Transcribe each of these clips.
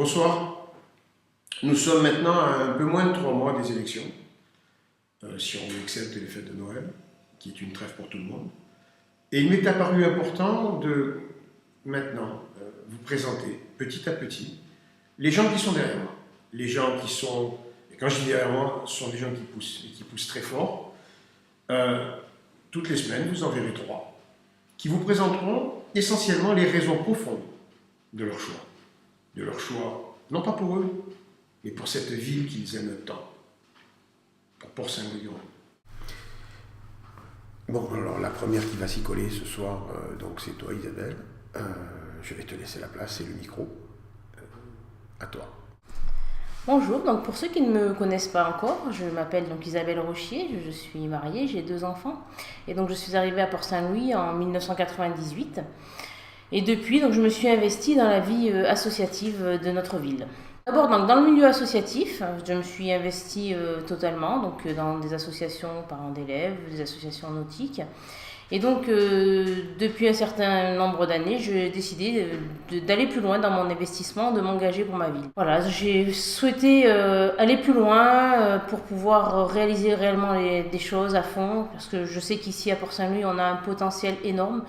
Bonsoir. Nous sommes maintenant à un peu moins de 3 mois des élections, si on accepte les fêtes de Noël, qui est une trêve pour tout le monde. Et il m'est apparu important de maintenant vous présenter petit à petit les gens qui sont derrière moi. Les gens qui sont, et quand je dis derrière moi, ce sont des gens qui poussent, et qui poussent très fort. Toutes les semaines, vous en verrez 3, qui vous présenteront essentiellement les raisons profondes de leur choix. De leur choix, non pas pour eux, mais pour cette ville qu'ils aiment tant, pour Port-Saint-Louis. Bon, alors la première qui va s'y coller ce soir, donc c'est toi Isabelle. Je vais te laisser la place et le micro. À toi. Bonjour, donc pour ceux qui ne me connaissent pas encore, je m'appelle donc Isabelle Rochier, je suis mariée, j'ai 2 enfants et donc je suis arrivée à Port-Saint-Louis en 1998 et depuis donc je me suis investie dans la vie associative de notre ville. D'abord donc dans le milieu associatif, je me suis investie totalement donc dans des associations parents d'élèves, des associations nautiques. Et donc, depuis un certain nombre d'années, j'ai décidé d'aller plus loin dans mon investissement, de m'engager pour ma ville. Voilà, j'ai souhaité aller plus loin pour pouvoir réaliser réellement des choses à fond, parce que je sais qu'ici à Port-Saint-Louis, on a un potentiel énorme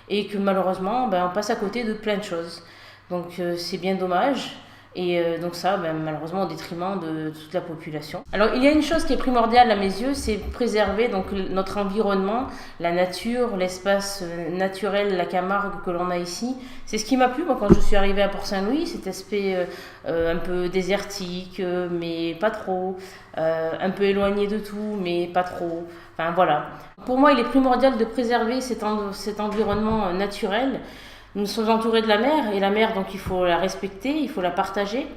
et que malheureusement, on passe à côté de plein de choses. Donc, c'est bien dommage. Et donc ça, malheureusement, au détriment de toute la population. Alors, il y a une chose qui est primordiale à mes yeux, c'est préserver donc notre environnement, la nature, l'espace naturel, la Camargue que l'on a ici. C'est ce qui m'a plu, moi, quand je suis arrivée à Port-Saint-Louis, cet aspect un peu désertique, mais pas trop, un peu éloigné de tout, mais pas trop. Enfin, voilà. Pour moi, il est primordial de préserver cet environnement naturel. Nous sommes entourés de la mer, et la mer, donc il faut la respecter, il faut la partager.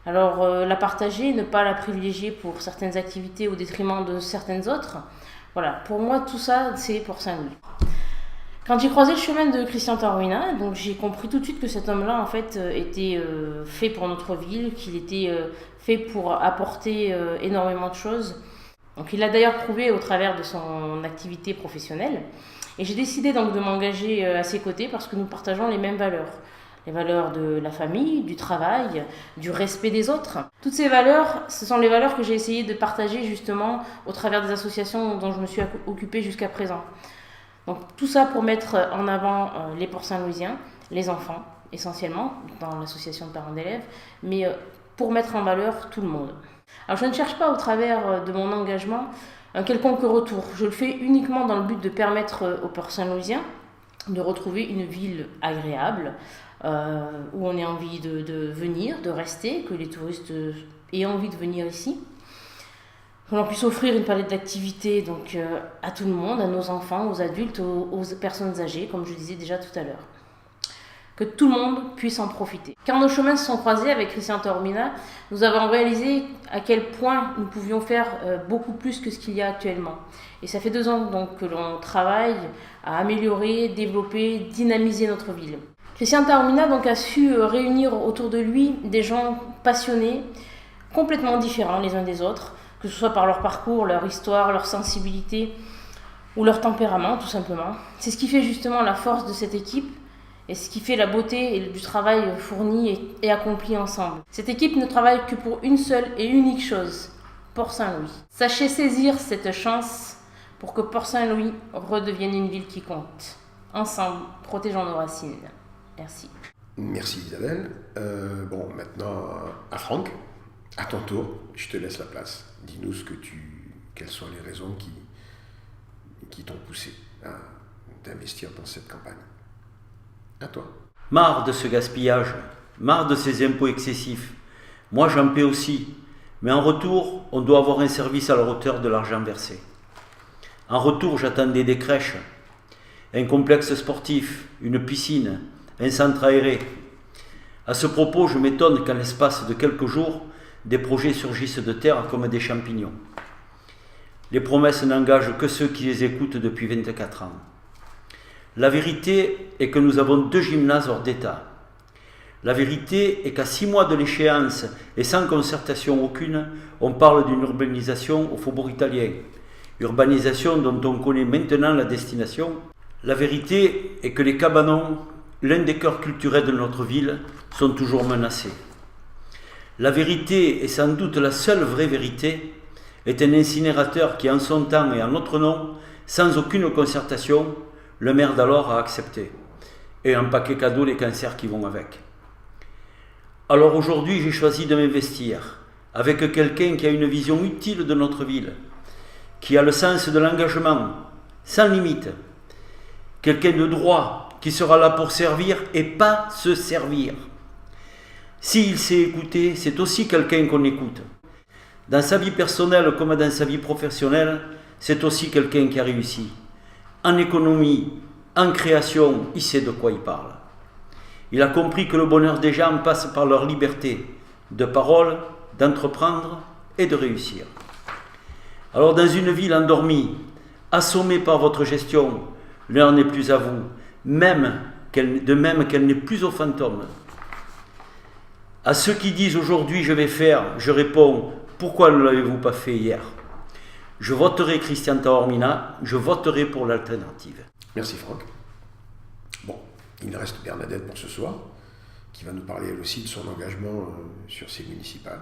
Alors, la partager, ne pas la privilégier pour certaines activités au détriment de certaines autres. Voilà, pour moi, tout ça, c'est pour Saint-Louis. Quand j'ai croisé le chemin de Christian Taormina, donc j'ai compris tout de suite que cet homme-là, en fait, était fait pour notre ville, qu'il était fait pour apporter énormément de choses. Donc, il l'a d'ailleurs prouvé au travers de son activité professionnelle. Et j'ai décidé donc de m'engager à ses côtés parce que nous partageons les mêmes valeurs. Les valeurs de la famille, du travail, du respect des autres. Toutes ces valeurs, ce sont les valeurs que j'ai essayé de partager justement au travers des associations dont je me suis occupée jusqu'à présent. Donc tout ça pour mettre en avant les Port-Saint-Louisiens, les enfants essentiellement, dans l'association de parents d'élèves, mais pour mettre en valeur tout le monde. Alors je ne cherche pas au travers de mon engagement un quelconque retour. Je le fais uniquement dans le but de permettre aux Port-Saint-Louisiens de retrouver une ville agréable, où on ait envie de venir, de rester, que les touristes aient envie de venir ici, que l'on puisse offrir une palette d'activités donc, à tout le monde, à nos enfants, aux adultes, aux personnes âgées, comme je disais déjà tout à l'heure. Que tout le monde puisse en profiter. Quand nos chemins se sont croisés avec Christian Taormina, nous avons réalisé à quel point nous pouvions faire beaucoup plus que ce qu'il y a actuellement. Et ça fait 2 ans donc, que l'on travaille à améliorer, développer, dynamiser notre ville. Christian Taormina donc, a su réunir autour de lui des gens passionnés, complètement différents les uns des autres, que ce soit par leur parcours, leur histoire, leur sensibilité ou leur tempérament tout simplement. C'est ce qui fait justement la force de cette équipe, et ce qui fait la beauté du travail fourni et accompli ensemble. Cette équipe ne travaille que pour une seule et unique chose, Port-Saint-Louis. Sachez saisir cette chance pour que Port-Saint-Louis redevienne une ville qui compte. Ensemble, protégeons nos racines. Merci. Merci Isabelle. Bon, maintenant à Franck, à ton tour, je te laisse la place. Dis-nous quelles sont les raisons qui t'ont poussé à t'investir dans cette campagne. À toi. Marre de ce gaspillage, marre de ces impôts excessifs. Moi j'en paie aussi, mais en retour, on doit avoir un service à la hauteur de l'argent versé. En retour, j'attendais des crèches, un complexe sportif, une piscine, un centre aéré. À ce propos, je m'étonne qu'en l'espace de quelques jours, des projets surgissent de terre comme des champignons. Les promesses n'engagent que ceux qui les écoutent depuis 24 ans. La vérité est que nous avons 2 gymnases hors d'état. La vérité est qu'à 6 mois de l'échéance et sans concertation aucune, on parle d'une urbanisation au faubourg italien. Urbanisation dont on connaît maintenant la destination. La vérité est que les cabanons, l'un des cœurs culturels de notre ville, sont toujours menacés. La vérité, et sans doute la seule vraie vérité, est un incinérateur qui, en son temps et en notre nom, sans aucune concertation, le maire d'alors a accepté. Et un paquet cadeau les cancers qui vont avec. Alors aujourd'hui, j'ai choisi de m'investir avec quelqu'un qui a une vision utile de notre ville, qui a le sens de l'engagement, sans limite, quelqu'un de droit, qui sera là pour servir et pas se servir. S'il sait écouter, c'est aussi quelqu'un qu'on écoute. Dans sa vie personnelle comme dans sa vie professionnelle, c'est aussi quelqu'un qui a réussi. En économie, en création, il sait de quoi il parle. Il a compris que le bonheur des gens passe par leur liberté de parole, d'entreprendre et de réussir. Alors dans une ville endormie, assommée par votre gestion, l'heure n'est plus à vous, de même qu'elle n'est plus aux fantômes. À ceux qui disent aujourd'hui je vais faire, je réponds pourquoi ne l'avez-vous pas fait hier? Je voterai Christian Taormina, je voterai pour l'alternative. Merci Franck. Bon, il reste Bernadette pour ce soir, qui va nous parler elle aussi de son engagement sur ces municipales.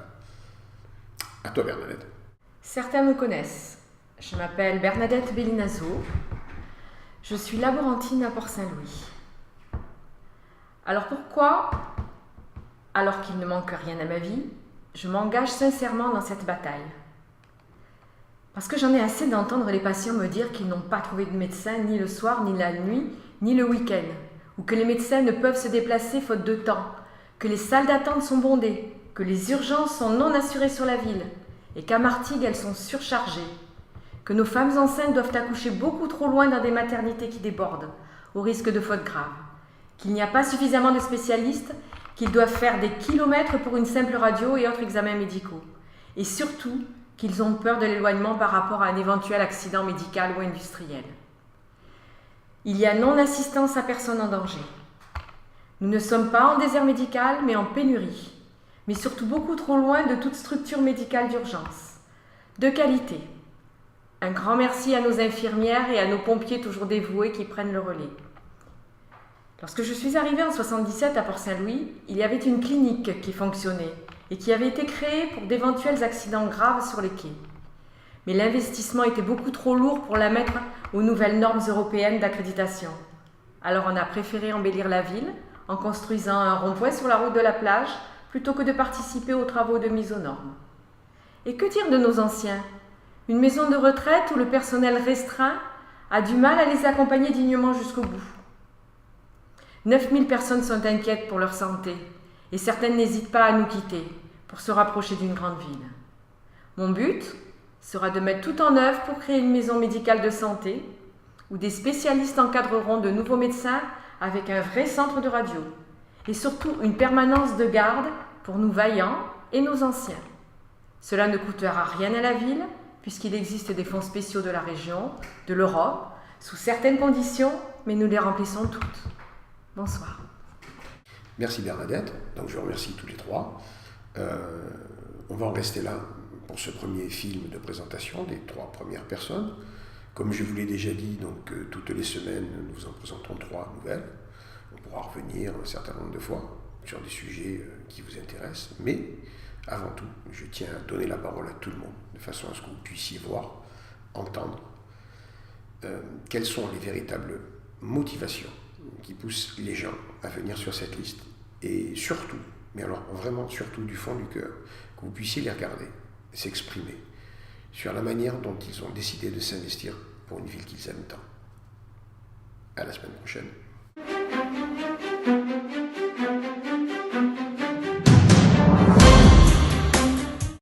À toi Bernadette. Certains me connaissent. Je m'appelle Bernadette Bellinazo. Je suis laborantine à Port-Saint-Louis. Alors pourquoi, alors qu'il ne manque rien à ma vie, je m'engage sincèrement dans cette bataille? Parce que j'en ai assez d'entendre les patients me dire qu'ils n'ont pas trouvé de médecin ni le soir, ni la nuit, ni le week-end, ou que les médecins ne peuvent se déplacer faute de temps, que les salles d'attente sont bondées, que les urgences sont non assurées sur la ville, et qu'à Martigues, elles sont surchargées, que nos femmes enceintes doivent accoucher beaucoup trop loin dans des maternités qui débordent, au risque de fautes graves, qu'il n'y a pas suffisamment de spécialistes, qu'ils doivent faire des kilomètres pour une simple radio et autres examens médicaux, et surtout qu'ils ont peur de l'éloignement par rapport à un éventuel accident médical ou industriel. Il y a non-assistance à personne en danger. Nous ne sommes pas en désert médical, mais en pénurie, mais surtout beaucoup trop loin de toute structure médicale d'urgence. De qualité. Un grand merci à nos infirmières et à nos pompiers toujours dévoués qui prennent le relais. Lorsque je suis arrivée en 1977 à Port-Saint-Louis, il y avait une clinique qui fonctionnait et qui avait été créée pour d'éventuels accidents graves sur les quais. Mais l'investissement était beaucoup trop lourd pour la mettre aux nouvelles normes européennes d'accréditation. Alors on a préféré embellir la ville en construisant un rond-point sur la route de la plage plutôt que de participer aux travaux de mise aux normes. Et que dire de nos anciens? Une maison de retraite où le personnel restreint a du mal à les accompagner dignement jusqu'au bout. 9000 personnes sont inquiètes pour leur santé et certaines n'hésitent pas à nous quitter pour se rapprocher d'une grande ville. Mon but sera de mettre tout en œuvre pour créer une maison médicale de santé où des spécialistes encadreront de nouveaux médecins avec un vrai centre de radio et surtout une permanence de garde pour nous vaillants et nos anciens. Cela ne coûtera rien à la ville puisqu'il existe des fonds spéciaux de la région, de l'Europe, sous certaines conditions, mais nous les remplissons toutes. Bonsoir. Merci Bernadette, donc je remercie tous les trois. On va en rester là pour ce premier film de présentation des 3 premières personnes. Comme je vous l'ai déjà dit, donc toutes les semaines, nous vous en présentons 3 nouvelles. On pourra revenir un certain nombre de fois sur des sujets qui vous intéressent, mais avant tout, je tiens à donner la parole à tout le monde, de façon à ce que vous puissiez voir, entendre quelles sont les véritables motivations qui poussent les gens à venir sur cette liste, et surtout, mais alors vraiment surtout du fond du cœur, que vous puissiez les regarder, s'exprimer sur la manière dont ils ont décidé de s'investir pour une ville qu'ils aiment tant. À la semaine prochaine.